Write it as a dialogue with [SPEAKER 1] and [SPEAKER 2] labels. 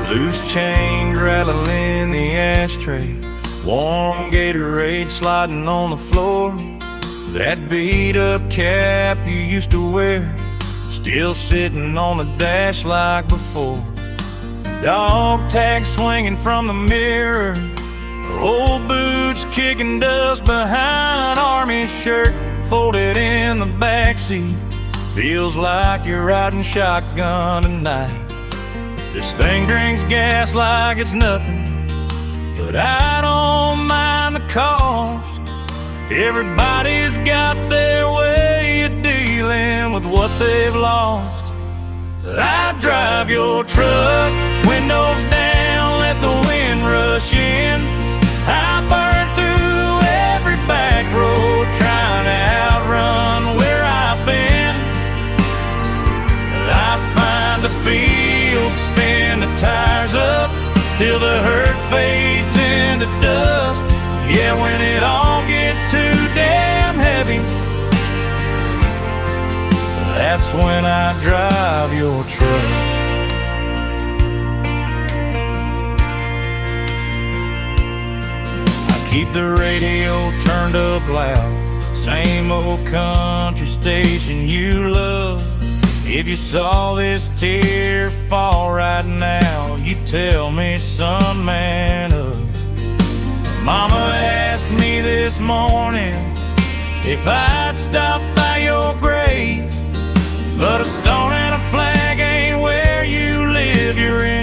[SPEAKER 1] Loose change rattling in the ashtray, warm Gatorade sliding on the floor. That beat-up cap you used to wear, still sitting on the dash like before. Dog tag swinging from the mirror, old boots kicking dust behind army shirt folded in the backseat. Feels like you're riding shotgun tonight. This thing drinks gas like it's nothing, but I don't mind the cost. Everybody's got their way of dealing with what they've lost. I drive your truck, windows down, let the wind rush in. I burn through every back road trying to outrun where I've been. I find a field, spin the tires up till the hurt fades into dust. Yeah, when it all gets too damn heavy, that's when I drive your truck. I keep the radio turned up loud, same old country station you love. If you saw this tear fall right now, you tell me, son, man up. Mama asked me this morning if I'd stop by your grave, but a stone and a flag ain't where you live. You're in